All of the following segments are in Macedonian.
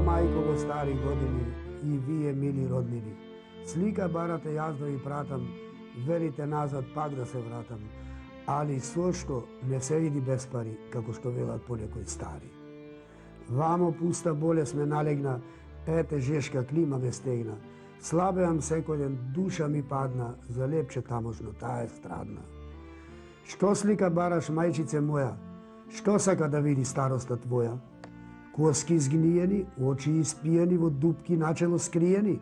majko во стари години и вие мили роднини. Слика барате јас да ви пратам, велите назад пак да се вратам, али со што не се види без пари, како што велат понекои стари. Вамо пуста болест ме налегна, ете жешка клима ме стегна. Слабеам секој ден, душа ми падна, за лепче тамошно, таа е страдна. Што слика бараш, мајчице моја, што сака да види староста твоја? Коски згниени, очи испиени, во дупки начело скриени?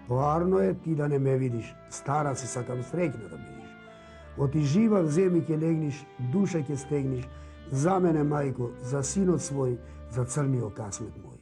Поарно е ти да не ме видиш, стара си, сакам среќна да бидиш. Оти жива в земји ќе легниш, душа ќе стегниш, за мене мајко, за синот свој, за црниот касмет мој.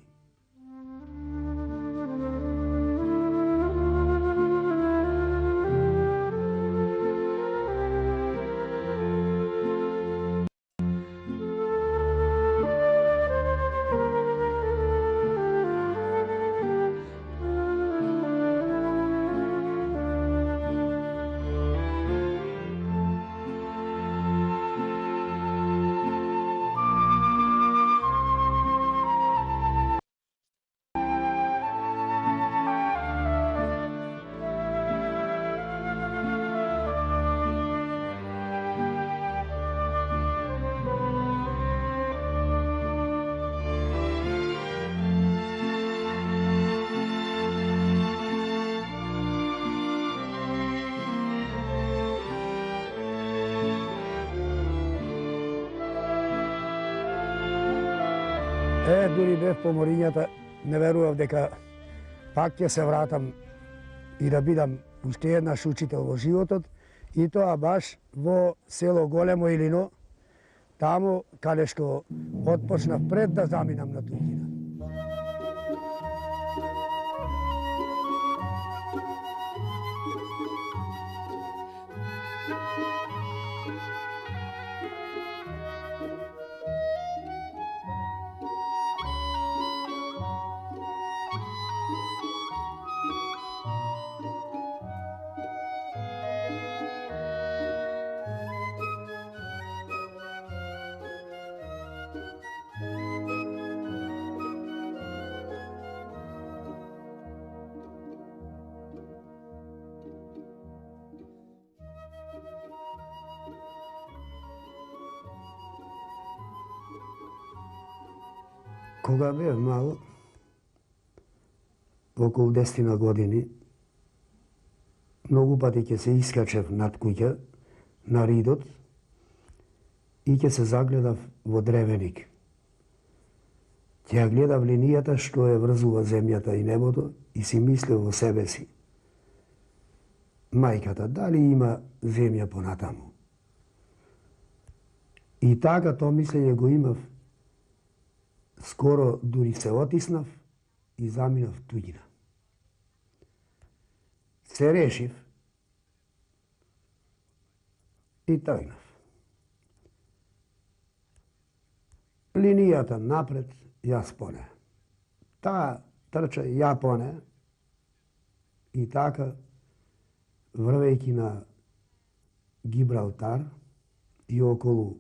Дури бев по морињата, не верував дека пак ќе се вратам и да бидам уште еднаш учител во животот, и тоа баш во село Големо Илино, таму каде што отпочнав пред да заминам на туѓина. Кога бев мал, околу 10 години, многу пати ќе се искачев над куќа, на ридот, и ќе се загледав во древеник. Ќе ја гледав линијата што е врзува земјата и небото и си мислев во себе си: мајката, дали има земја понатаму? И така тоа мислење го имав. Скоро дури се отиснав и заминав туѓина. Се решив и тргнав. Линијата напред, јас поне. Таа трча, ја поне. И така, врвејќи на Гибралтар и околу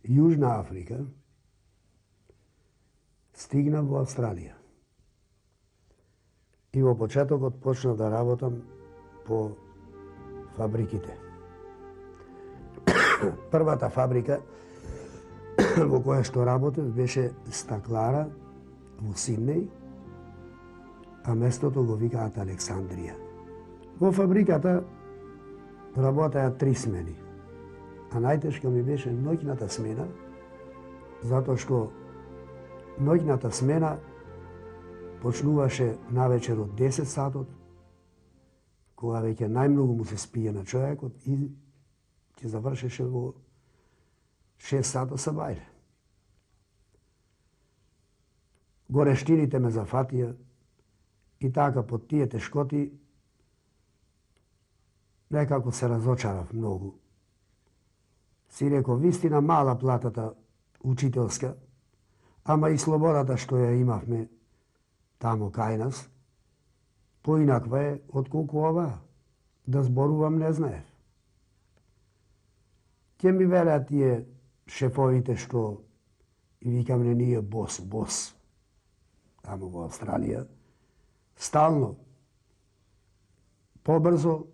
Јужна Африка, стигнав во Австралија. И во почетокот почнав да работам по фабриките. Првата фабрика во која што работев беше стаклара во Сиднеј, а местото го викаат Александрија. Во фабриката работеа 3 смени, а најтешка ми беше ноќната смена, затоа што ноќната смена почнуваше навечер од 10 сатот, кога веќе најмногу му се спие на човекот, и ќе завршеше во 6 сата са бајле. Горештините ме зафатија и така под тие тешкоти некако се разочарав многу. Си реков, вистина мала платата учителска, ама и слободата што ја имавме тамо кај нас, поинаква е отколку ова. Да зборувам не знаев. Ќе ми велеа тие шефовите што и викам не ние бос. тамо во Австралија, стално, побрзо,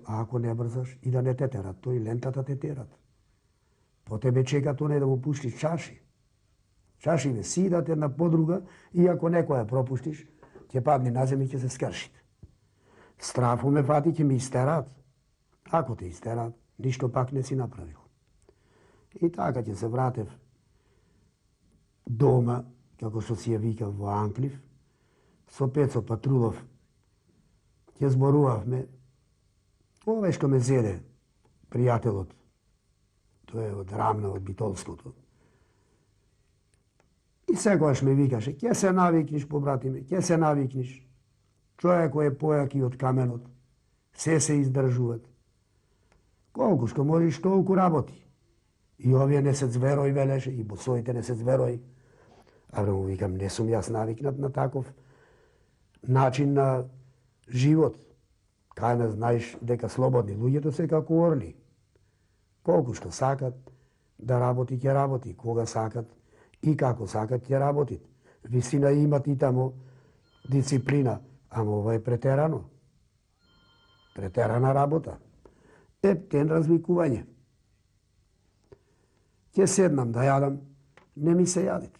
а ако не брзаш и да не те терат, тој лентата те терат. По тебе чекат оне да му пуштиш чаши. Чашиве сидат една подруга и ако некоја пропуштиш, ќе падне на земја и ќе се скршите. Страфо ме фати, ќе ме истерат. Ако те истерат, ништо пак не си направил. И така ќе се вратев дома, како што си ја викав во Анклив, со Пецо Патрулов ќе зборувавме. Овој што ме зеде, пријателот, тој е од Рамна, од Битолското. И секогаш ме викаше, ќе се навикниш, побратиме, ќе се навикниш. Човекот е појаки од каменот, се издржуват. Колку што можеш, толку работи. И овие не се зверој, велеше, и босоите не се зверој. А му викам, не сум јас навикнат на таков начин на живот. Кај не знаеш дека слободни луѓето се како орли. Колку што сакат да работи, ќе работи. Кога сакат и како сакат, ќе работит. Вистина имат и тамо дисциплина, ама ова е претерано. Претерана работа. Ептен развикување. Ќе седнам да јадам, не ми се јадит.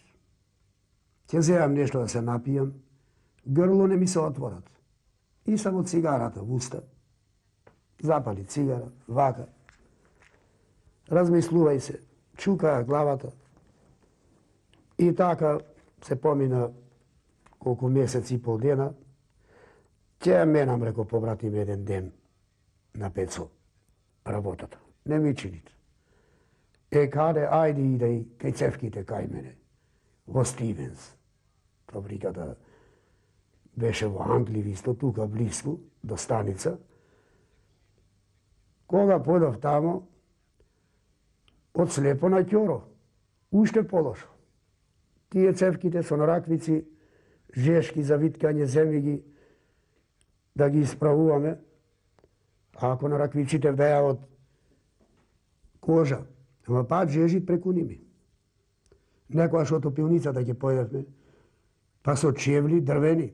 Ќе земам нешто да се напијам, грло не ми се отворат. И само цигарата во уста. Запали цигара, вака. Размислувај се, чукаа главата. И така се помина колку месец и пол дена. Ќе менам, реко, побратим еден ден на Пецо работата. Не ми чинит. Каде, ајде идеј кај цевките кај мене, во Стивенс. Фабриката беше во Англив, исто тука близко, до станица. Кога подов тамо, од слепо на ќоро, уште полошо. Тие цевките со нараквици, жешки за виткање, земи ги, да ги исправуваме. А ако нараквиците беа од кожа, ама пат жежит преку ними. Некојаш од топилницата ќе појдевме, па со чевли дрвени,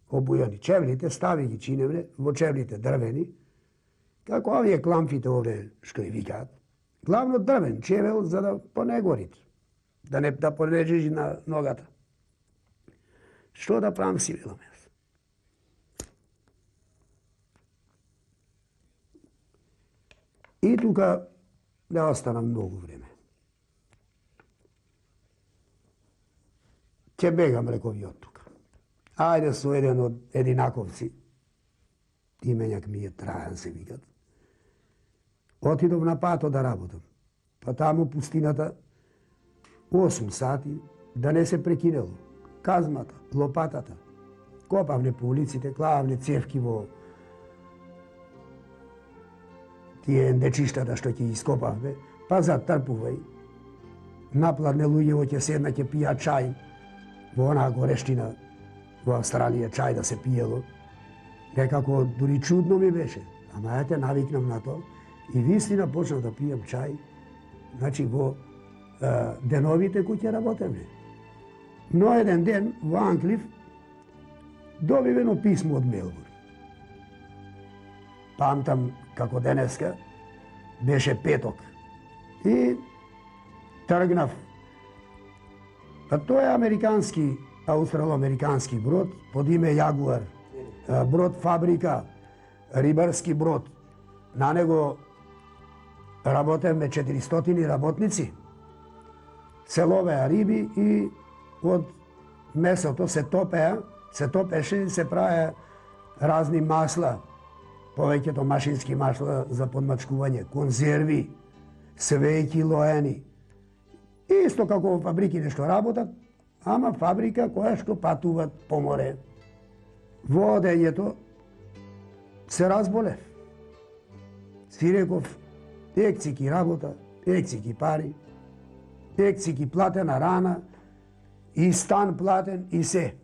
обујани. Чевлите стави ги чиневне, во чевлите дрвени, како овие кламфите овде што и викаат. Главно дрвен чевел за да понегорит, да не понежи на ногата. Што да правам, си велам јас. И тука не остана многу време. Ќе бегам, реков и од тука. Ајде со еден од единаковци, имењак ми е Трајан се викат. Отидов на пато да работам. Па таму пустината 8 сати да не се прекинело. Казмата, лопатата. Копавне по улиците, клавне цевки во тие ендечиштата што ќе ископавме, па затрпувај. Напладне луѓево ќе седна, ќе пија чај. Во онаа горештина во Австралија чај да се пиело. Некако дури чудно ми беше. Ама ете, навикнам на тоа. И вистина почнав да пијам чај. Значи во деновите кои ќе работеме. Но еден ден во Анклив добив едно писмо од Мелбурн. Памтам како денеска, беше петок. И тргнав. Па тоа е американски, аустрало-американски брод под име Јагуар. Брод фабрика, рибарски брод. На него работевме 400 работници. Се ловеа риби и од месото се топеше и се правеа разни масла. Повеќето машински масла за подмачкување, конзерви, свејки лоени. Исто како во фабрики нешто работат, ама фабрика која што патуват по море. Во одењето се разболев. Си реков, екцики работа, екцики пари, екцики платена рана, и стан платен, и се.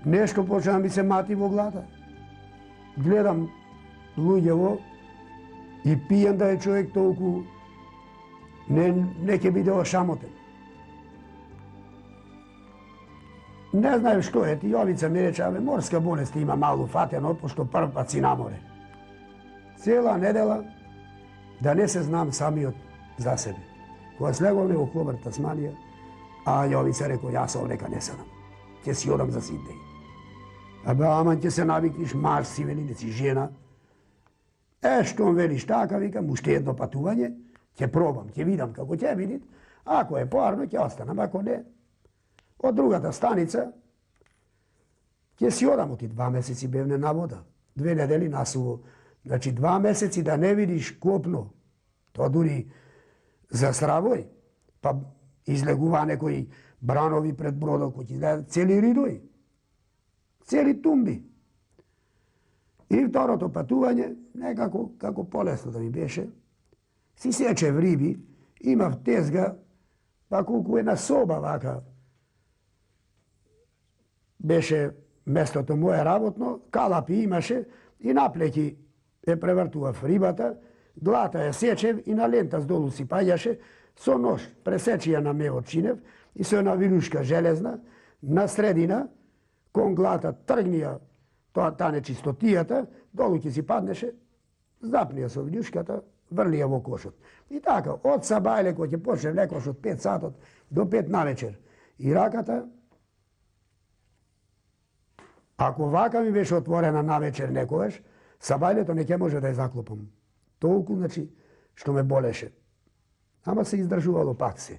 Нешто почна ми се мати во глата. Гледам луѓево и пијам да е човек толку не ќе биде ошамотен. Ne znaju što je ti. Jovica mi reče, ave morska bolest ima malu fateno, pošto prv pat si na more. Cijela nedela da ne se znam samio za sebe. Koja slegovne u Hobart, Tasmanija, a Jovica rekao, ja sam neka ne sanam. Će si odam za Sidney. A ba, aman će se navikniš, maš si, veli, ne si žena. Što on veli štaka, vikam, ušte jedno patuvanje, će probam, će vidam kako će vidit. Ako je poarno, će ostanem, ako ne. Od drugata stanica, će si odam ti 2 meseci bevne na voda. 2 nedeli nasuvo. Znači 2 meseci da ne vidiš kopno. To duri za Stravoj. Pa izleguva nekoj branovi pred brodom, koji izgleda cijeli ridoj. Cijeli tumbi. I vtoroto patuvanje, nekako kako polesno da mi beše. Si seče v ribi, ima tezga, pa koliko jedna soba vaka. Beše mesto to moje rabotno, kalapi imaše i napleki je prevrtuva ribata, glata je sečev i na lenta z dolu si paljaše, so nož presečija na me očinev i so jedna viluška železna, na sredina, kon glata trgnija ta nečistotijata, dolu ki si padneše, zapnija so viljuškata, vrlija vo košot. I tako, od sabajle ko će počne vlekoš od 5 sata do 5 na večer. I rakata, ako vaka mi već otvorena na večer nekoš, sabajle to neke može da je zaklopom. Toliko, znači, što me boleše. Ama se izdržuvalo pak se.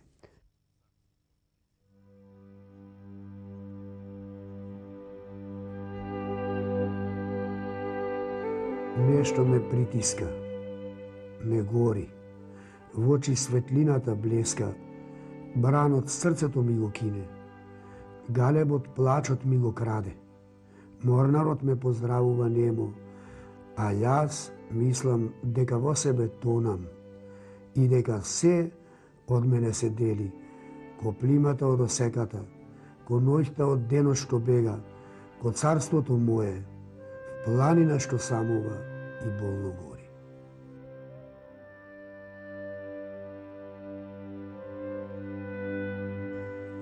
Nešto me pritiska, me gori, v oči svetlината блеска, бран от срцето ми го кине, галеб от плачот ми го краде, морнарот ме поздравува немо, а јас мислам дека во себе тонам и дека се од мене се дели, ко плимата од осеката, ко ноќта од денот што бега, ко царството мое, планина што самува и болно гори.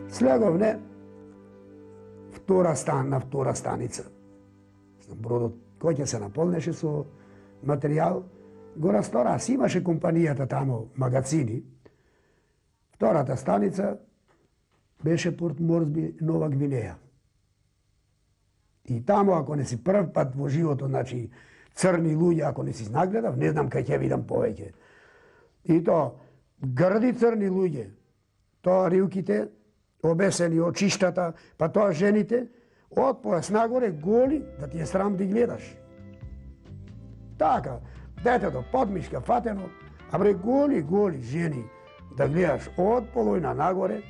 Слеговне на втора станица. Бродот кој ќе се наполнеше со материјал, го растора. Си имаше компанијата тамо, магазини. Втората станица беше Порт Морсби, Нова Гвинеја. И тамо, ако не си прв пат во живото, значи, црни луѓе, ако не си нагледав, не знам кај ќе видам повеќе. И то, грди црни луѓе, тоа рилките, обесени очиштата, па тоа жените, од појас нагоре голи, да ти е срам да гледаш. Така, детето подмишка фатено, а бре голи жени да гледаш од полојна нагоре.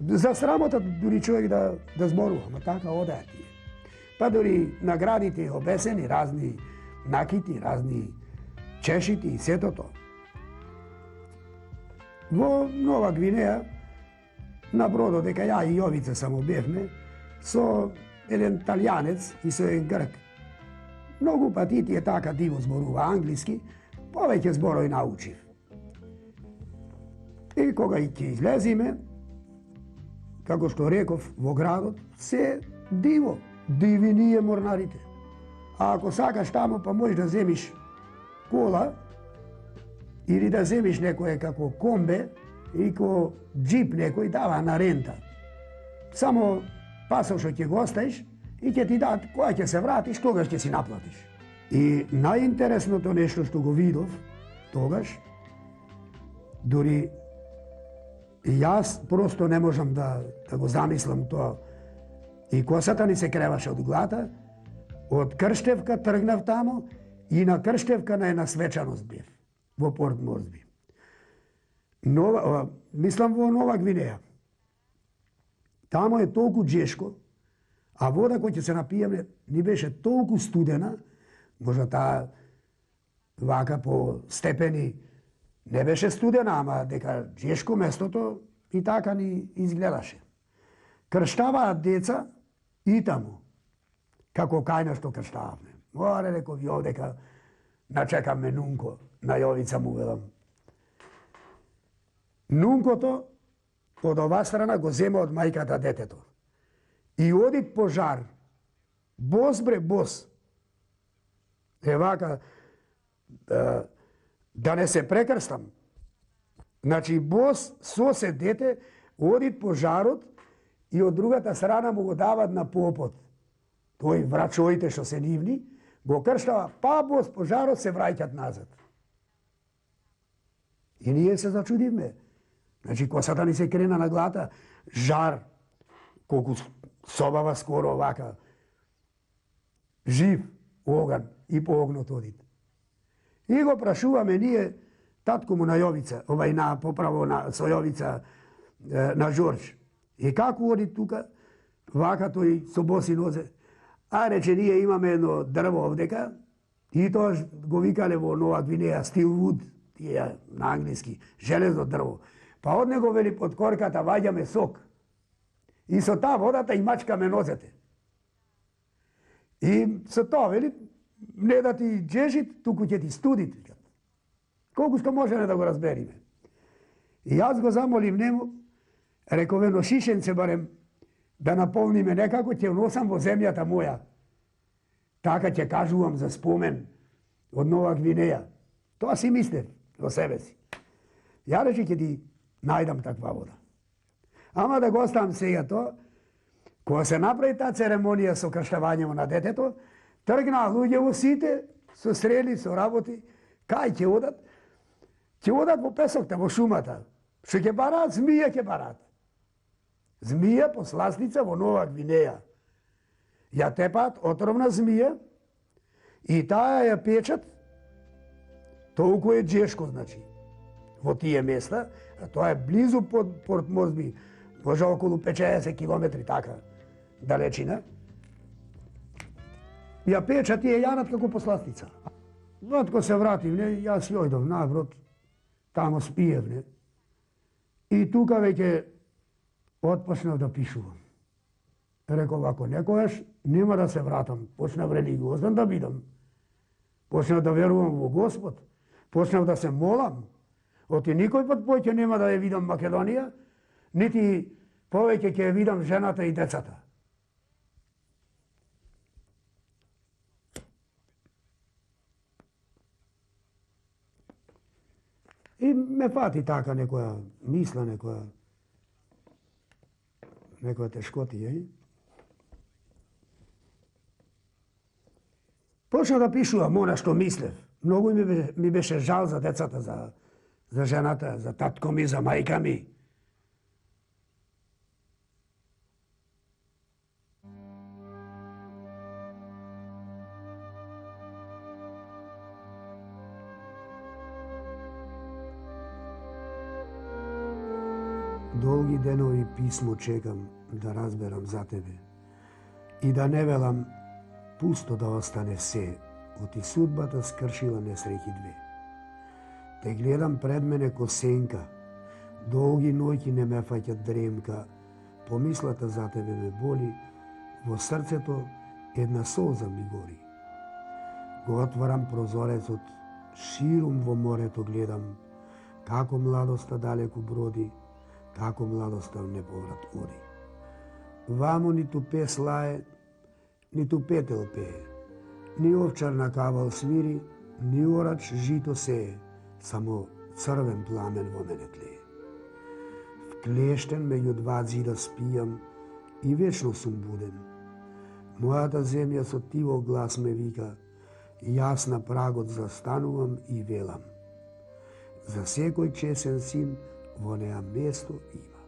За срамота дури човек да зборува, ама така одеа тие. Па дури наградите обесени, разни накити, разни чешити и сето тоа. Во Нова Гвинеја, на бродот дека ја и Јовица само бевме, со еден талијанец и со еден грк. Многу пати тие така диво зборува англиски, повеќе зборови научив. И кога и ќе излезиме, како што реков во градот, се диво, диви ние морнарите. А ако сакаш тамо, па можеш да земиш кола или да земиш некој како комбе и ко джип некој дава на рента. Само пасов што ќе го оставиш и ќе ти дадат која ќе се вратиш, тогаш ќе си наплатиш. И најинтересното нешто што го видов тогаш, дури јас просто не можам да го замислам тоа. И косата ни се креваше од глата, од Крштевка тргнав тамо и на Крштевка на една свечаност бев во Порт Морсби. Мислам во Нова Гвинеја. Тамо е толку джешко, а вода која ќе се напиеме ни беше толку студена, можда таа вака по степени не беше студена, ама дека джешко местото и така ни изгледаше. Крштаваат деца и таму, како кај што крштававме. Море, реков ја дека начекаме Нунко, на Јовица му велам. Нункото од ова страна го зема од мајката детето. И оди пожар. Бос бре, бос. Вака, да не се прекрстам. Значи, бос, сосе дете, оди пожарот и од другата страна му го дават на попот. Тој врачоите што се нивни, го крштава, па бос пожарот се враќат назад. И ние се зачудивме. Значи, косата ни се крена на глата, жар, колку собава скоро овака, жив оган и по огнот одит. И го прашуваме ние, татко му на Јовица, поправо на Сојовица, на Жорж. И како оди тука, вака тој со боси нозе. А рече, ние имаме едно дрво овдека, и тоа го викале во Нова Гвинеја, стилвуд, тие на англиски, железно дрво. Па од него, вели, под корката ваѓаме сок. И со таа водата и мачкаме нозете. И со тоа, вели, не да ти джежит, туку ќе ти студит. Колку што можеме да го разбериме. И јас го замолим нему, рекове, но шишенце барем, да наполниме некако, ќе носам во земјата моја. Така ќе кажувам за спомен од Нова Гвинеја. Тоа си мислев во себе си. Ја рече, ќе ти најдам таква вода. Ама да го оставам сега тоа, кога се направи таа церемонија со крштавањето на детето, тргнаа луѓе во сите, со стрели, со работи, кај ќе одат? Ќе одат во песокта, во шумата. Што ќе бараат, змија ќе бараат. Змија посласница во Нова Гвинеја. Ја тепаат отровна змија и таа ја печат, толку е джешко, значи, во тие места, а тоа е близу под Порт Мозби, може околу 50 километри така далечина. Ја печат и ја јанат како посласница. Кога се вратив, не, јас јојдов наврот, тамо спиев, не. И тука веќе отпочнав да пишувам. Реков, ако некојаш нема да се вратам, почнав религиозен да бидам. Почнав да верувам во Господ, почнав да се молам. Оти никој пат поќе нема да ја видам Македонија, нити повеќе ќе ја видам жената и децата. И ме фати така некоја мисла, некоја тешкотија. Почнав да пишувам она што мислев. Многу ми беше жал за децата, за жената, за татко ми, за мајка ми. Долги денови писмо чекам да разберам за тебе и да не велам пусто да остане все, оти судбата скршила несреќи две. Те гледам пред мене ко сенка, долги ноќи не ме фаќат дремка, помислата за тебе ме боли, во срцето една солза ми гори. Го отварам прозорецот, ширум во морето гледам, како младоста далеку броди, како младоста в неповрат оди. Вамо ниту пес лае, ниту петел пее, ни овчар на кавал свири, ниорач жито сее, само црвен пламен во мене тлее. Вклештен меѓу два зида спијам и вечно сум буден. Мојата земја со тивол глас ме вика, јас на прагот застанувам и велам. За секој чесен син во неа место има.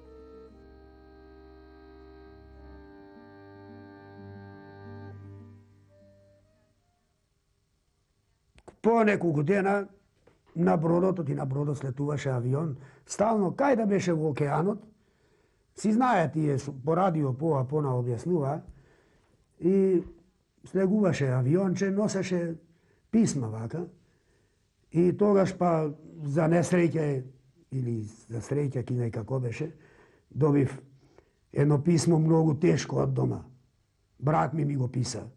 По неколку дена на бродот, и на бродот слетуваше авион, стално кај да беше во океанот, си знаја тие по радио пона објаснува, и слегуваше авионче, носеше писма вака, и тогаш па за несреќа или за среќа, кинај како беше, добив едно писмо многу тешко од дома. Брат ми го писа.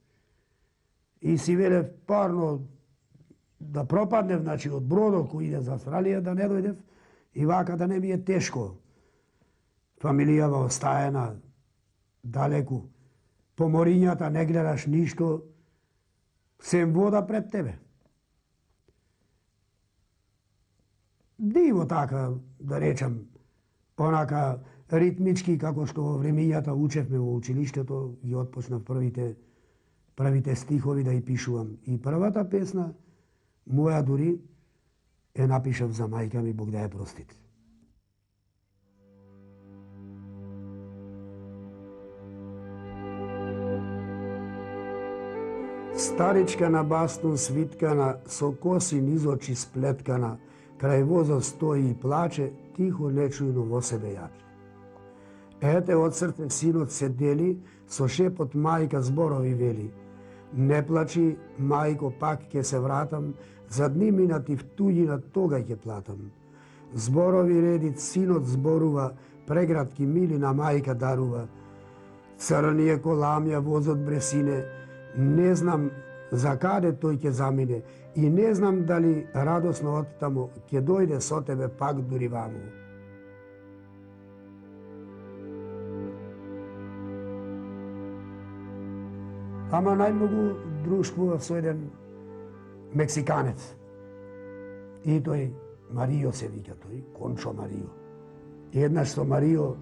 И си велев парно да пропаднев, значи од бродот кој иде за Австралија, да не дојдев и вака да не ми е тешко. фамилијава остаена далеку, по морињата не гледаш ништо, сем вода пред тебе. Диво така, да речам, онака ритмички, како што во времењата учевме во училиштето, ги отпочнав првите стихови да ја пишувам. И првата песна, моја дури, е напишав за мајка ми, Бог да ја простите. Старичка на бастун свиткана, со коси низ очи сплеткана, крај возот стои и плаче, тихо нечујно во себе јаче. Ете од срце синот се дели, со шепот мајка зборови вели. Не плачи, мајко, пак ќе се вратам, за дни минати в туѓина тога ќе платам. Зборови редит синот зборува, прегратки мили на мајка дарува. Црни е коламја возот бресине, не знам за каде тој ќе замине и не знам дали радосно од таму ќе дојде со тебе пак дури ваму. Ама најмногу дружкував со еден мексиканец. И тој Марио се вика тој, Кончо Марио. И еднаш со Марио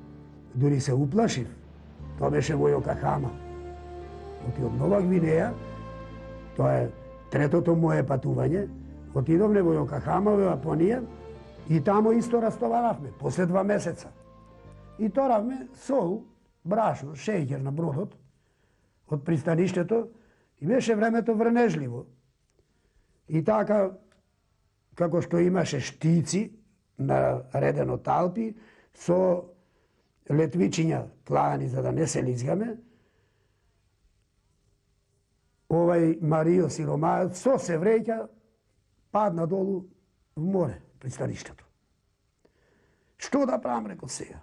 дури се уплашив. Тоа беше во Јокахама. Од Нова Гвинеја, тоа е третото мое патување, отидовме во Јокахама, во Јапонија, и тамо исто растоваравме, после 2 месеца. И торавме сол, брашно, шејќер на бродот, од пристаништето, и беше времето врнежливо. И така, како што имаше штици наредено талпи, со летвичиња клани за да не се лизгаме, овај Марио сиромајот со се вреќа, падна долу в море, пристаништето. Што да правам, реков сега?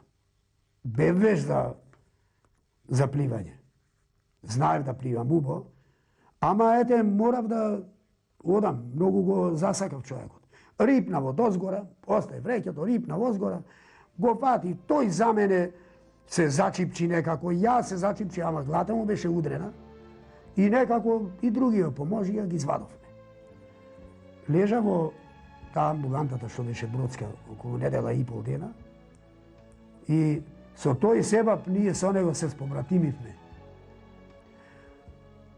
Бев веш за пливање. Знаев да пливам убо, ама ете морав да одам, многу го засакав човекот. Рипнав од озгора, остај вреќето, рипнав озгора, го фати, тој за мене се зачипчи некако, ја се зачипчи, ама глата му беше удрена, и некако и другиот поможија ги извадовме. Лежа во таа амбулантата што беше бродска околу недела и пол дена, и со тој себап ние со него се спобратимивме.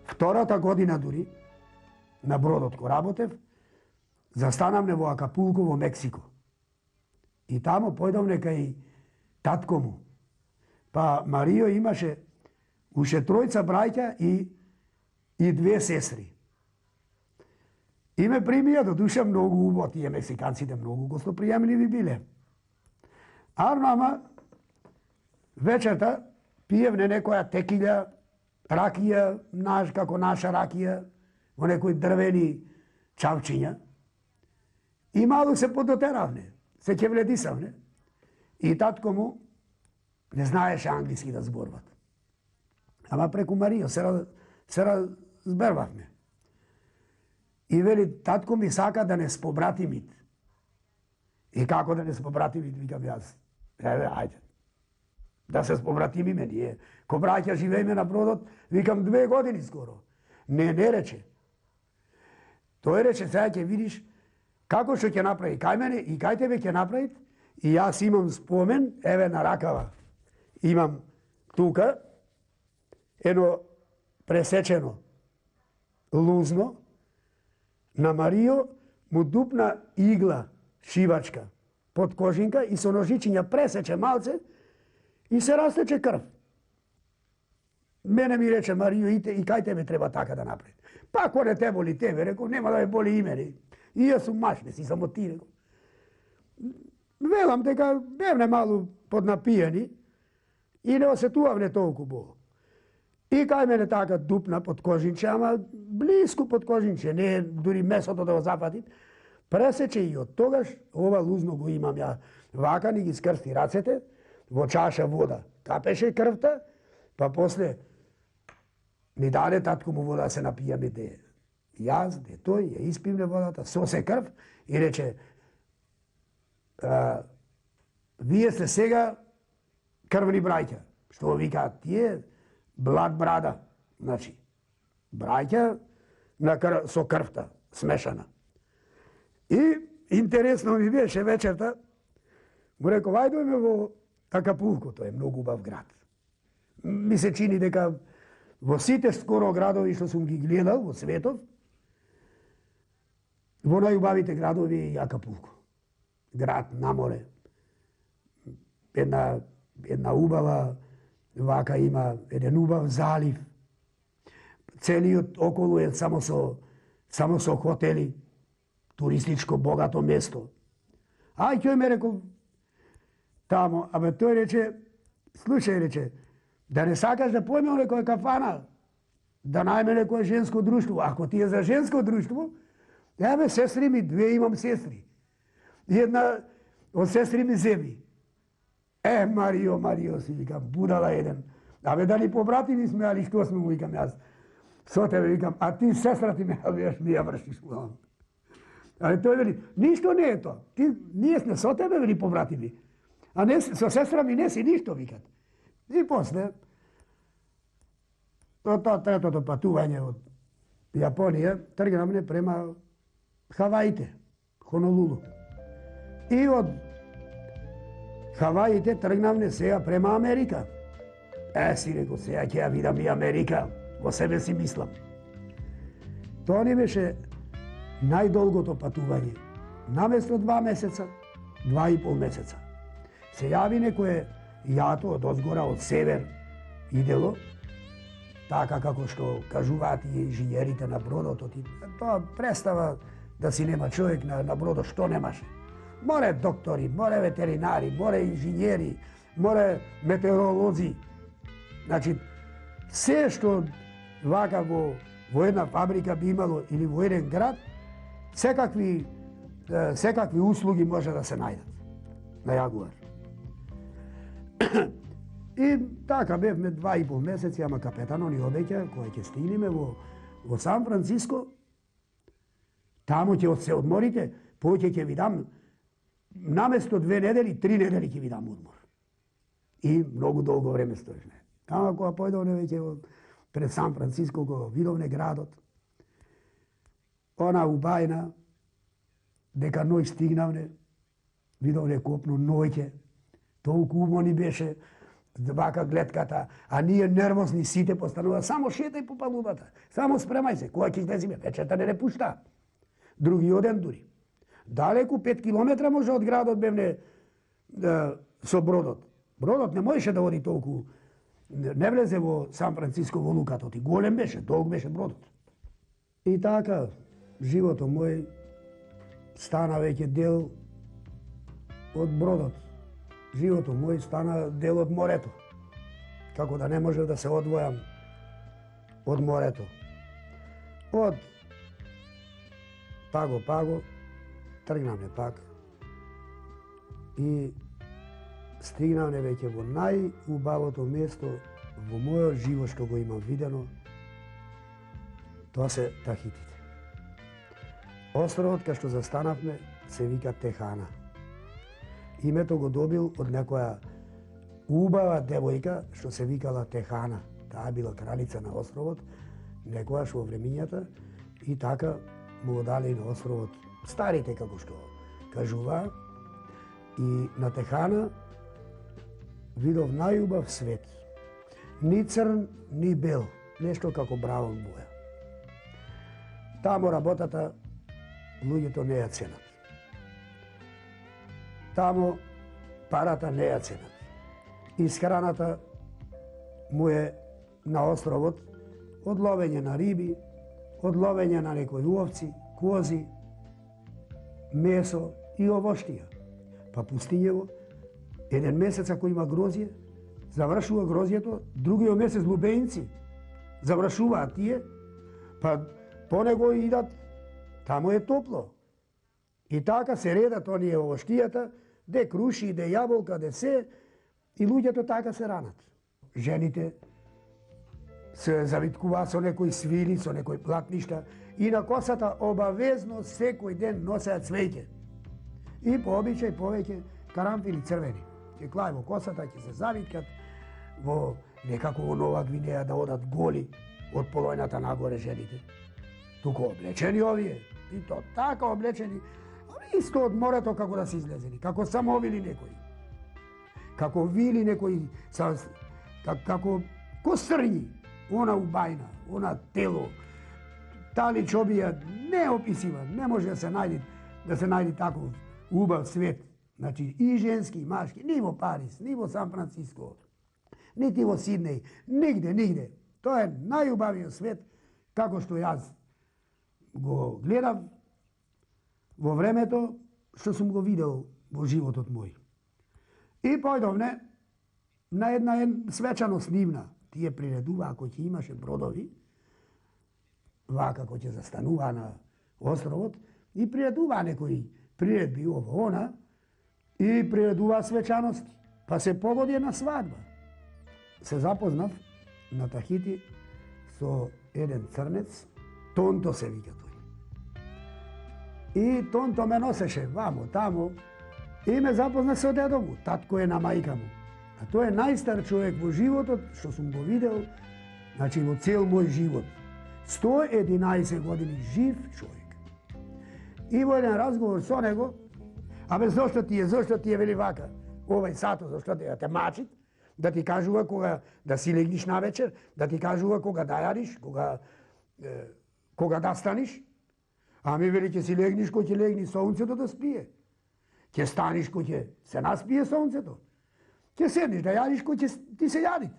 Втората година дури, на бродот кој работев, застанавме во Акапулко во Мексико. И тамо појдовме кај татко му. Па Марио имаше уште 3 браќа и 2 сестри. И ме примија до душа многу убаво, тие мексиканците многу гостоприемливи биле. Ама вечерта пиевне некоја текилја, ракија, како наша ракија, во некои дрвени чавчиња. И малку се подотеравне, се ќе вледисавне. И татко му не знаеше англиски да зборват. Ама преку Марио се разбервавме. И вели, татко ми сака да не спобратимит. И како да не спобратимит, викам јас. Ајде, да се спобратимиме ние. Ко браќа живееме на бродот, викам 2 години скоро. Не рече. Тој рече, сега ќе видиш како што ќе направи кај мене и кај тебе ќе направи. И јас имам спомен, еве на ракава. Имам тука едно пресечено лузно, на Марио му дупна игла шивачка под кожинка и со ножичиња пресече малце и се растече крв. Мене ми рече Марио, и кај тебе треба така да направи. Па ако не те боли тебе, реков, нема да ме боли и мене. И јас сум маш, не си само ти, реков. Велам дека бевне малу поднапиени и не осетувавне толку бол. И кај мене така дупна под кожинче, ама блиску под кожинче, не дури месото да го запати, пресече и од тогаш ова лузно го имам ја. Вака ни ги скрсти рацете, во чаша вода капеше крвта, па после ни даде татко му вода да се напијаме де јас, де тој, ја испивне водата, со се крв и рече, вие сте сега крвни браќа, што викаат тие блад брада, значи браќа со крвта смешана. И интересно ми беше вечерта, му реков, ајдојме во Акапулко, тој е многу убав град. Ми се чини дека во сите скоро градови што сум ги гледал во светот, во најубавите градови е и Акапулко. Град на море. Една убава, вака има еден убав залив. Целиот околу е само со хотели, туристичко богато место. Ај, тој ме рекол тамо, абе тој рече, слушај рече, да не сакаш да појме некоја кафана, да најме некоја женско друштво. Ако ти е за женско друштво, еве сестри ми, две имам сестри. Една од сестри ми земи. Марио, си викам, будала еден. Абе дали побратими сме, али што сме, му викам јас. Со тебе викам, а ти сестра ти ме ми ја вршиш. Али тој вели, ништо не е тоа. Ние сме со тебе, вели, побратими. А не, со сестра ми не си ништо, викат. И после, тоа третото патување од Јапонија, тргнавме према Хаваите, Хонолулу. И од Хаваите тргнавме сега према Америка. Си реко, сега ќе ја видам и Америка, во себе си мислам. Тоа ни беше најдолгото патување. Наместо 2 месеца, 2,5 месеца. Се јави некое јато од озгора, од север, идело, така како што кажуваат и инженерите на бродот. Тоа представа да си нема човек на бродот, што немаше. Море доктори, море ветеринари, море инженери, море метеоролози. Значи, се што вака во една фабрика би имало или во еден град, секакви услуги може да се најдат на Јагуар. И така бевме 2,5 месеци, ама капетано ни обеќа, кога ќе стигнеме во Сан Франциско, тамо ќе се одморите, повеќе ќе ви дам, наместо 2 недели, 3 недели ќе ви дам одмор. И многу долго време стоиш. Ама кога појдовне веќе пред Сан Франциско, кога видовне градот, она убајна, дека ној стигнавне, видовне копно ноќе, толку убаво ни беше, вака гледката, а ние нервозни сите постанува, само шетај по палубата, само спремај се, кога ќе излезиме, вечерта не пушта. Другиот ден дури. Далеку 5 километра може од градот бевне со бродот. Бродот не можеше да оди толку, не влезе во Сан Франциско во луката, и голем беше, долг беше бродот. И така, животот мој стана веќе дел од бродот. Животот мој стана дел од морето. Како да не можев да се одвојам од морето. Од Паго, тргнавме пак и стигнавме веќе во најубавото место во мојот живот што го имам видено, тоа се Тахитите. Островот кај што застанавме се вика Техана. Името го добил од некоја убава девојка што се викала Техана. Таа била кралица на островот, некојаш во времињата, и така му го дали на островот старите, како што кажуваа. И на Техана видов најубав свет. Ни црн, ни бел, нешто како браун боја. Тамо работата луѓето не ја ценат. Тамо парата не ја ценат. Исхраната му е на островот од ловење на риби, од ловење на некои овци, кози, месо и овоштија. Па пустињево, еден месец ако има грозје, завршува грозјето, другиот месец лубеинци, завршуваат тие, па по него идат, тамо е топло. И така се редат оние овоштијата, де круши, де јаболка, де се, и луѓето така се ранат. Жените се завиткуваат со некои свили, со некои платништа, и на косата обавезно секој ден носеат цвеќе. И по обичај повеќе карамфили црвени. ќе клај во косата, ќе се завиткат во некако во Нова Гвинеја да одат голи од полојната нагоре жените. Туку облечени овие, и то така облечени, исто од морето како да се излезени, како самовили некои. Како вили некои, како косрњи, она убајна, она тело, тали чобија неописива, не може да се најди таков убав свет. Значи и женски, и машки, ни во Париз, ни во Сан Франциско, нити во Сиднеј, нигде. Тоа е најубавиот свет, како што јас го гледав во времето што сум го видел во животот мој. И појдовне на една свечаност нивна. Тие приредуваа кој ќе имаше бродови, вака кој ќе застанува на островот, и приредуваа некои приредби ово она, и приредуваа свечаности. Па се погоди на свадба. Се запознав на Тахити со еден црнец, Тонто се вика тој. И Тонто ме носеше вамо, тамо, и ме запозна со дедо му, татко е на мајка му. А тој е најстар човек во животот, што сум го видел, значи во цел мој живот. 111 години жив човек. И во еден разговор со него, абе зошто ти е вели вака, овај сато, зошто те мачит, да ти кажува кога да си легниш на вечер, да ти кажува кога да јадиш, кога да станиш. Ами вели ќе си легниш кој ќе легни сонцето да спие. Ќе станиш кој ќе се наспие сонцето. Ќе седнеш да јадиш кој ќе ти се јадит.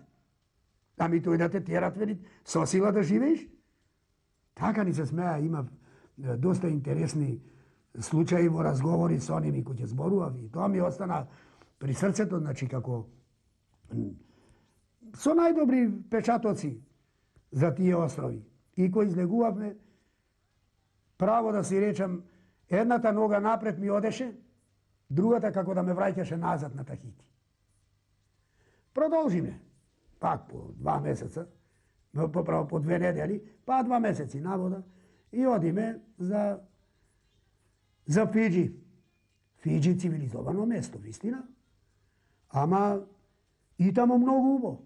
Ами тој да те терат вели со сила да живееш. Така ни се смеа, имав доста интересни случаи во разговори со ними кои ќе зборував и тоа ми остана при срцето, значи како со најдобри печатоци за тие острови. И кои излегувавме, право да си речам, едната нога напред ми одеше, другата како да ме враќаше назад на Тахити. Продолжиме, пак по 2 месеца, поправо по 2 недели, па 2 месеци на вода и одиме за Фиджи. Фиджи цивилизовано место, вистина, ама и тамо многу убаво.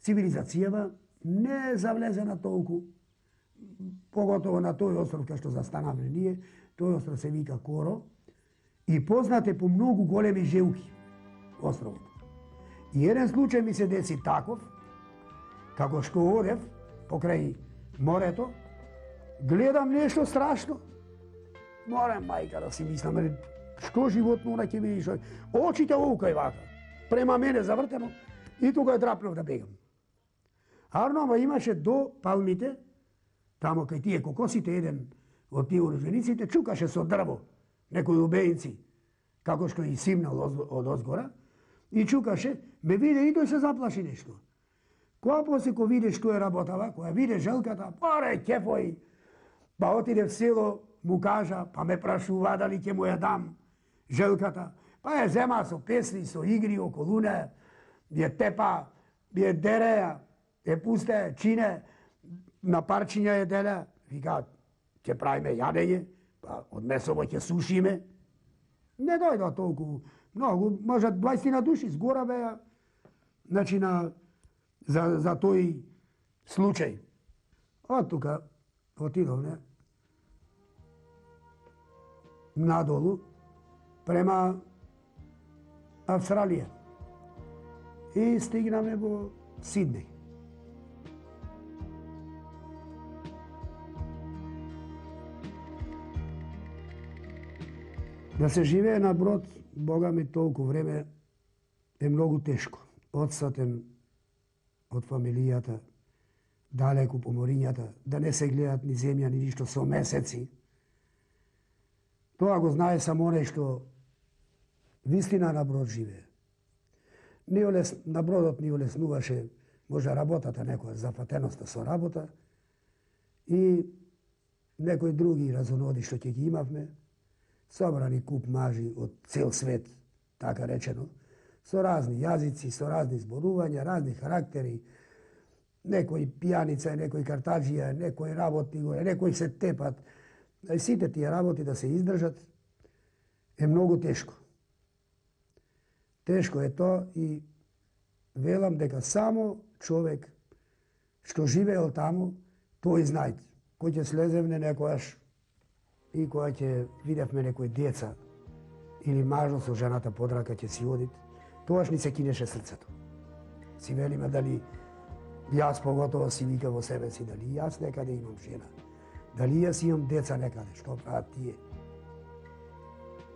Цивилизацијава не завлезена толку, поготово на тој остров кај што застанавме ние, тој остров се вика Коро, и познат е по многу големи желки островот. И еден случај ми се деси таков, како што одев покрај морето, гледам нешто страшно. Морам, мајка, да си мислам, што животно она ќе видиш? Очите оукај вака, према мене завртено, и тука драпнав да бегам. Арнова имаше до палмите, тамо кај тие кокосите, еден од тие оружениците чукаше со дрво, некои убејци, како што и симнал од озгора, и чукаше, ме виде и тој се заплаши нешто. Која после ко виде што е работава, која виде желката, паре кефој, па отиде в село, му кажа, па ме прашува дали ќе му ја дам желката, па ја зема со песни, со игри околу неја, ја тепа, ја дереја, ја пусте, чине, на парчиња ја деля, вика, ќе правиме јадење, па од месово ќе сушиме. Не дојдо толку многу, може 20 души згора беа, значи за тој случај. Од тука отидовме надолу према Австралија и стигнаме во Сиднеј. Да се живее на брод, Бога ми, толку време е многу тешко. Одсатен од фамилијата, далеку по морињата, да не се гледат ни земја, ни ништо со месеци. Тоа го знае само оној што вистина на брод живее. На бродот ни олеснуваше може работата некоја, зафатеноста со работа и некои други разоноди што ќе ги имавме, собрани куп мажи од цел свет, така речено, со разни јазици, со разни зборувања, разни характери, некој пијаница, некој картаджија, некој работи го, некој се тепат. И сите тие работи да се издржат е многу тешко. Тешко е тоа и велам дека само човек што живеел таму, тој знај. Кој ќе слезевне некојаш и која ќе видевме некои деца или мажно со жената под рака ќе си одит, тоаш ни се кинеше срцето. Си велиме дали јас поготово си вика во себе си, дали јас некаде имам жена, дали јас имам деца некаде, што прават тие.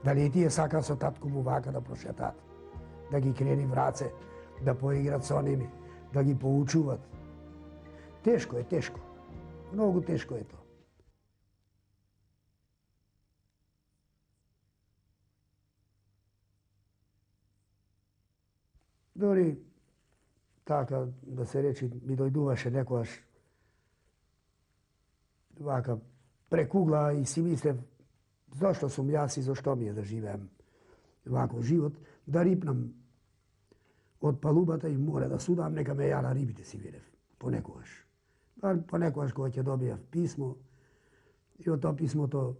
Дали и тие сака со татко му вака да прошетат, да ги крени в раце, да поиграт со ними, да ги поучуват. Тешко е, тешко. Многу тешко е тоа. Дори така да се речи, ми дојдуваше некојаш вака прекугла и си мислев зошто сум јас и зошто ми е да живеем ваков живот, да рипнам од палубата и море да судам, нека ме јара рибите, си верев, понекогаш. Понекогаш кога ќе добијав писмо, и од тоа писмото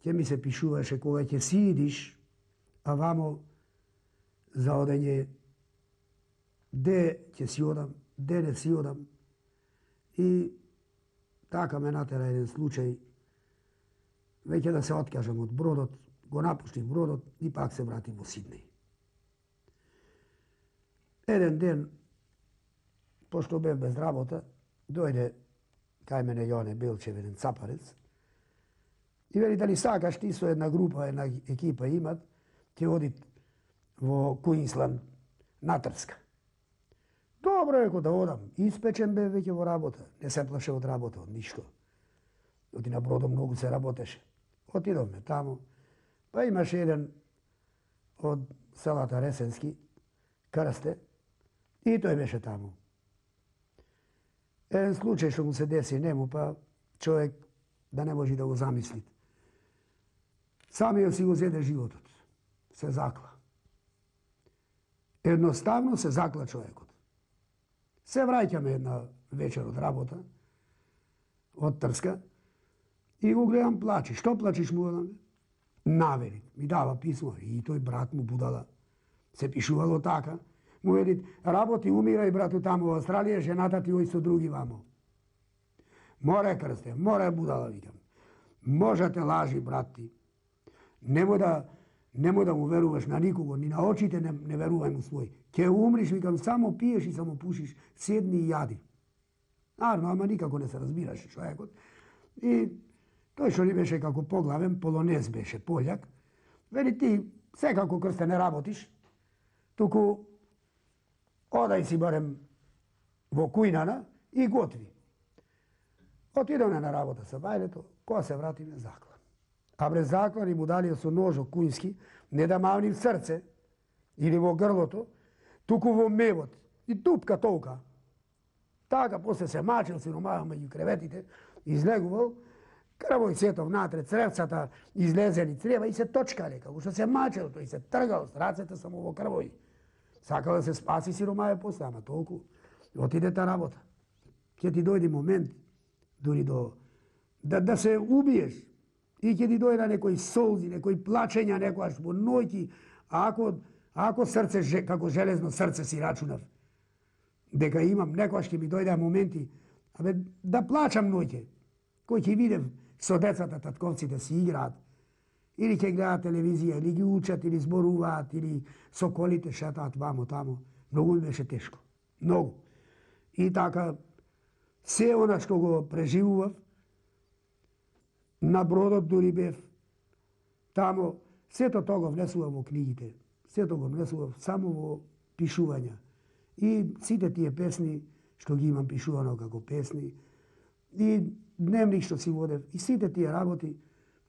ќе ми се пишуваше кога ќе си идиш, а вамо за одење де ќе си одам, де не си одам. И така ме натера еден случај, веќе да се откажам од бродот, го напуштив бродот и пак се вратив во Сиднеј. Еден ден, пошто бев без работа, дојде кај мене Јоне Белчев, еден цапарец, и вели дали сакаш ти со една група, една екипа имат, ќе одит во Куинсланд на трска. Добро, реко да одам. Испечен бе веќе во работа. Не се плаше од работа, од ништо. Оти на бродо многу се работеше. Отидовме таму. Па имаше еден од селата Ресенски, Крсте, и тој беше таму. Еден случај што му се деси нему, па човек да не може да го замисли. Самиот си го зеде животот. Се закла. Едноставно се закла човекот. Се враќаме една вечер од работа, од Трска, и го гледам плачи. Што плачиш, му гледам? Навери. Ми дава писмо. И тој брат му будала. Се пишувало така. Му вели, работи, умирај, брату, таму во Австралија, жената ти ој со други вамо. Море, Крсте, море, будала, викам. Можете лажи, брат ти. Немој да му веруваш на никого, ни на очите не верувај му свој. Ке умриш, викам, само пиеш и само пушиш, седни и јади. Нарно, ама никако не се разбираше човекот. И тој што ли беше како поглавен, полонез беше, пољак. Вели ти, секако, Крсте, не работиш, туку одај си барем во кујнана и готви. Отидовме на работа со бајлето, кога се вратиме, заклан. А брез заклан и му дали со ножок кујнски, не да мавни в срце или во грлото, туку во мевот и тупка толка. Така, после се мачил, сиромавил меѓу креветите, излегувал, крвој сетов натре, цревцата излезени црева и се точкале, како што се мачил, тој се тргал с рацете само во крвој. Сакал да се спаси сиромаве после, ама толку. Отиде та работа. Ќе ти дојде момент, дури да се убиеш, и ќе ти дојде некои солзи, некои плачења, некојаш во ноќи, ако срце, како железно срце си рачунав, дека имам, некојаш ќе ми дојде моменти, да плачам ноќе, кој ќе видев со децата, татковците си играат, или ќе гледаат телевизија, или ги учат, или зборуваат, или со колите шетаат вамо тамо. Многу ми беше тешко. Многу. И така, се она што го преживував, на бродот дури бев, тамо, сето тоа го внесував во книгите, сето го внесував само во пишувања. И сите тие песни, што ги имам пишувано како песни, и дневник што си водев, и сите тие работи,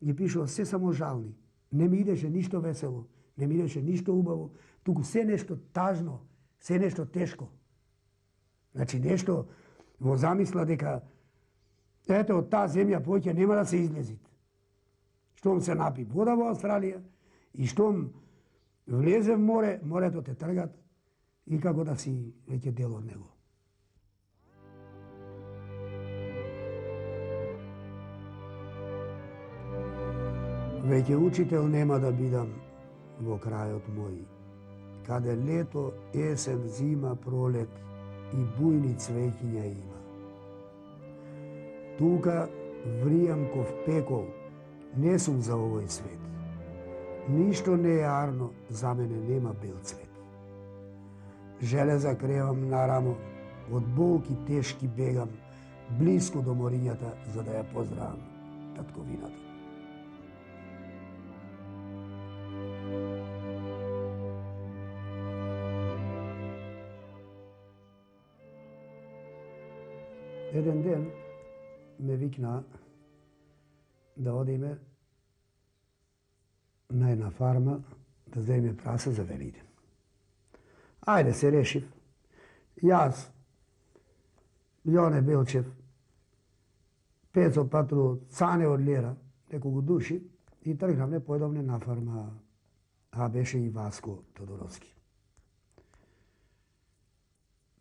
ги пишував се само жални. Не ми идеше ништо весело, не ми идеше ништо убаво, туку се нешто тажно, се нешто тешко. Значи нешто во замисла дека ете од таа земја поќе нема да се излезит. Штом се напи вода во Австралија и штом влезе в море, морето те тргат и како да си веќе дел од него. Веќе учител нема да бидам во крајот мој. kade leto, esen, zima, prolet i bujni cvekinja ima. Tuka vrijem ko v pekov, ne sum za ovoj svet. Ništo ne je arno, za mene nema bel cvet. Železa krevam na ramo, od bolki teški begam, blisko do morinjata, za da ja pozdravim tatkovinata. Jedan den me vikna da odime na jedna farma da zdaj prasa za velide. Ajde se rešiv. Jaz, Jone Belčev, Peco Patru, Cane od Lera, nekog u duši i trgnam ne pojedovne na farma, a beše i Vasko Todorovski.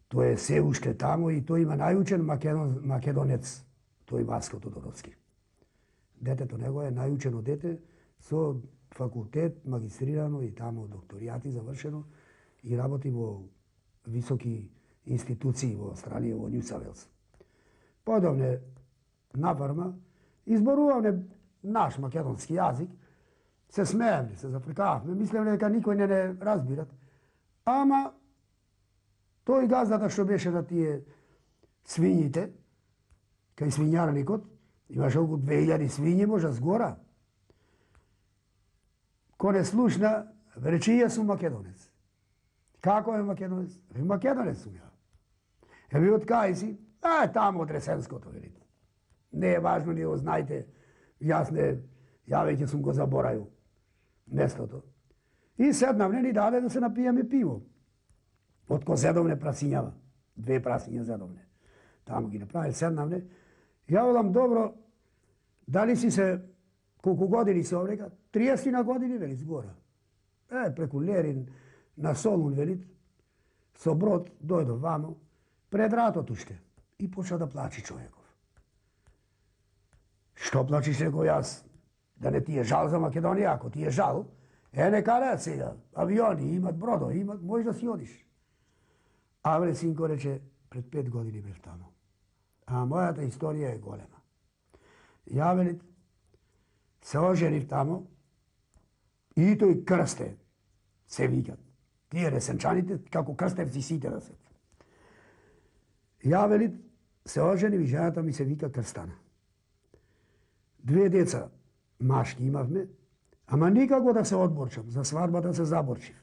To je sevušte tamo i to ima najučen Makedonec, to je Vasko Todorovski. Deteto nego je najučeno dete, so fakultet magistrirano i tamo doktorijati završeno i raboti vo visoki instituciji u Australiji, u New South Wales. Podobne na farma, izboruvavne naš makedonski jazik, se smejem, se zafrikavne, mislim neka niko ne razbirat, ama to i gazdata što beše da ti je svinjite, kaj svinjarnikot, imaš oko 2000 svinje, možda zgora. Ko ne slušna, reči ja sam Makedonec. Kako je Makedonec? Makedonec sam ja. Vi od kaj si? Tamo od Resensko to vidite. Ne je važno, ni znajte, jasne, ja već sam go zaboraju. Mesto to. I sednam, ne ni dale da se napijem i pivo. Od ko zedovne prasinjava. 2 prasinje zedovne. Tamo gi napravili sednam, ja volam dobro, da li si se, koliko godini se ovreka? 30 na godini, veli, zgora. Preko Lerin, na Solun, veli, so brod, dojdo vamo, pred rato tušte. I počeo da plači čovjekov. Što plačiš, rekao jaz? Da ne ti je žal za Makedoniju, ako ti je žal, neka recija, avioni, imat brodo, možda si odiš. A veli, sinko reče, pred 5 godini bil tamo. A moja ta istorija je golema. Ja, veli, se oženim tamo i to i krste se vikat. Tije resenčanite, kako krstevci site da se. Ja, veli, se oženim i ženata mi se vika Krstana. 2 deca maški imavme, ama nikako da se odborčam, za svadba da se zaborčiv.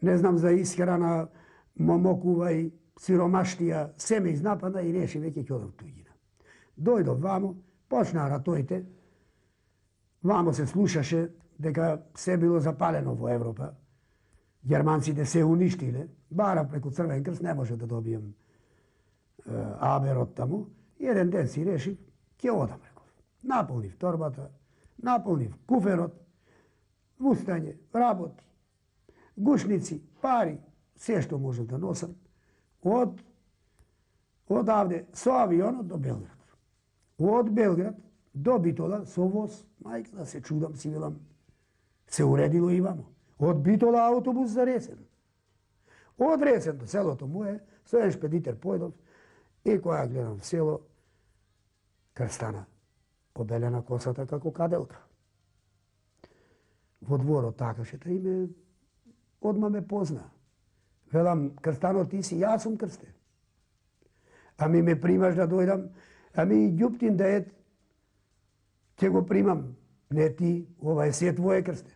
Ne znam za ishrana, momokuvaj, siromaštija, sve me iznapada i reši veke kjodav tuđina. Dojdo vamo, počna ratojte, vamo se slušaše deka sve bilo zapaleno vo Evropa. Germanci da se uništile, bara preko Crven krst ne može da dobijem aber od tamo. Jedan den si reši, kje odam, rekao. Napolniv torbata, napolniv kuferot, ustaње, raboti, gušnici, pari, sve što možem da nosam, odavde so avionom do Belgrad. Od Belgrad do Bitola so voz, majka da se čudam, si velam, se uredilo i vamo. Od Bitola autobus za Resen. Od Resen do selo to moje, so jedan špediter pojdov i koja gledam selo Krstana, pobeljena kosata kako kadelka. Vo dvoro takaše, ta ime odmah me pozna. Velam, Krstano, ti si, ja sam Krste. A mi me primaš da dojdam, a mi ljubtim da je, te go primam, ne ti, ovaj sve tvoje Krste.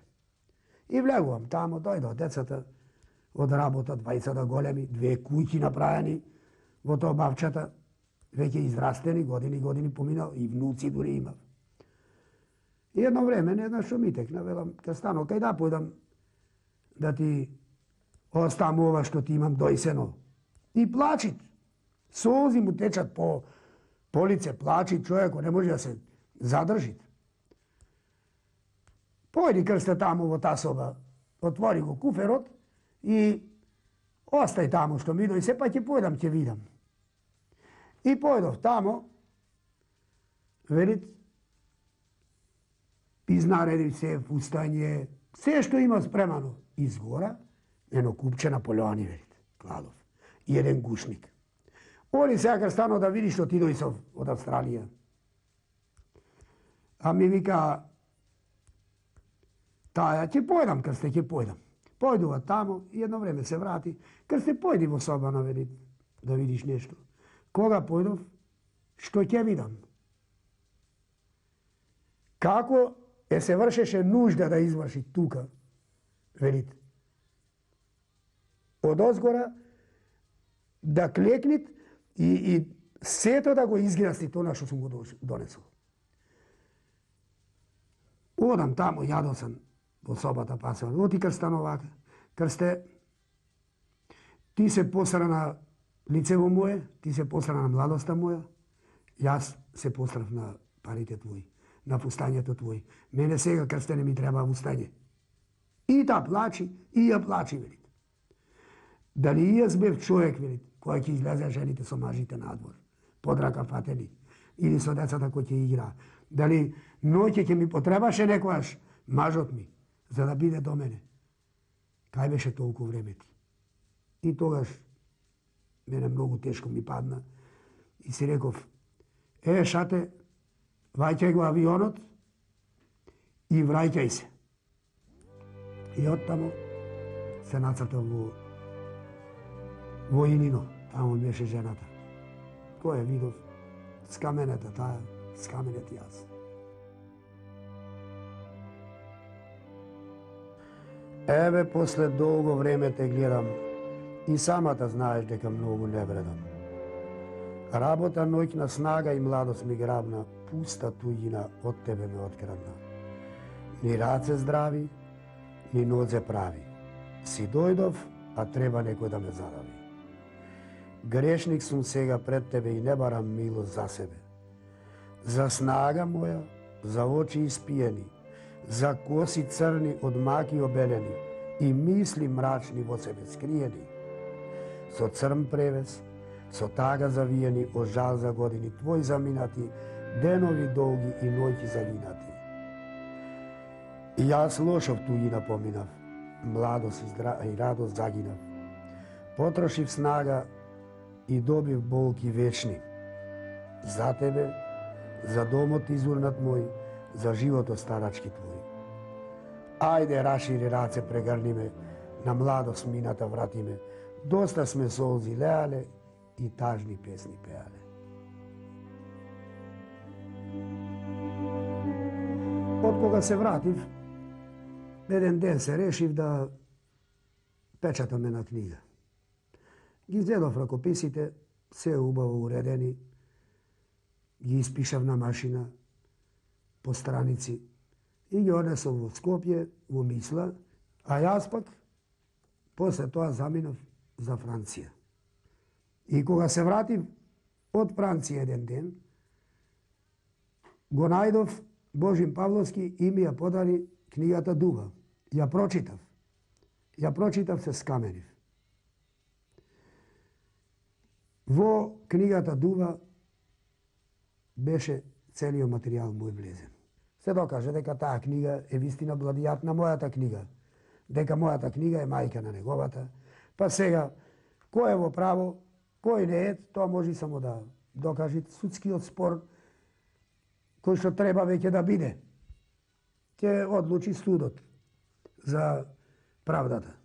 I vleguvam tamo, dojdo decata od rabota, 20 golemi, 2 kući napravljeni, vo to bavčata, već je izrasteni, godini pominao, i vnuci duri imav. I jedno vreme, ne znaš što mi tekna, velam, Krstano, kaj da pojdam da ti ostam ova što ti imam dojseno. I plačit. Sozi mu tečat po police, plačit čovjeku, ne može da se zadržit. Pojdi Krste tamo vo ta soba, otvori go kuferot i ostaj tamo što mi dojse, pa će pojdam, će vidam. I pojdov tamo, velit, iznaredim se, ustaње, sve što ima spremano iz gora, едно купче на пољани, велит, кладов, и еден гушник. Они сега стано да види што ти дојсов од Австралија. А ми вика, таја, ќе појдам, крсте, ќе појдам. Појдува тамо и едно време се врати. Крсте, појди во собана, вели, да видиш нешто. Кога појдов, што ќе видам? Како се вршеше нужда да изврши тука, велит. Од озгора да клекнит и сето да го изграсти тоа што сум го донесол. Одам тамо, јадосан во собата пасувам. Оти крстан овака. Крсте, ти се посра на лицево моје, ти се посра на младоста моја, јас се посрав на парите твои, на фустањето твои. Мене сега, крсте, не ми треба фустање. И да плачи, и ја плачи, велит. Дали и јас бев човек, велит, кој ќе излезе жените со мажите надвор, под рака фатени, или со децата кои ќе игра. Дали ноќе ќе ми потребаше некојаш мажот ми, за да биде до мене. Кај беше толку време ти? И тогаш мене многу тешко ми падна и си реков, шате, ваќај го авионот и враќај се. И оттамо се нацртав во Инино, таму беше жената. Кој видов? Скаменета таа, скаменет јас. Еве, после долго време те гледам и самата знаеш дека многу не вредам. Работа, ноќна снага и младост ми грабна, пуста туѓина од тебе ме открадна. Ни раце здрави, ни нозе прави. Си дојдов, а треба некој да ме задави. Грешник сум сега пред тебе и не барам милост за себе. За снага моја, за очи испиени, за коси црни од маки обелени и мисли мрачни во себе скриени. Со црн превес, со тага завиени, од жал за години твои заминати, денови долги и ноќи загинати. И јас лошов туѓина поминав, младост и радост загинав. Потрошив снага и добив болки вечни. За тебе, за домот изурнат мој, за животот старачки твој. Ајде, рашири раце, прегрни ме, на младост мината врати ме. Доста сме солзи леале и тажни песни пеале. Од кога се вратив, еден ден се решив да печатам една книга. Ги зедов ракописите, се убаво уредени, ги испишав на машина, по страници, и ги однесов во Скопје, во Мисла, а јас пак, после тоа заминав за Франција. И кога се вратив од Франција еден ден, го најдов Божин Павловски и ми ја подари книгата Дува. Ја прочитав. Ја прочитав, се скаменив. Во книгата Дува беше целиот материјал мој влезен. Се докаже дека таа книга е вистина плагијат на мојата книга, дека мојата книга е мајка на неговата. Па сега, кој е во право, кој не е, тоа може само да докаже судскиот спор, кој што треба веќе да биде. Ќе одлучи судот за правдата.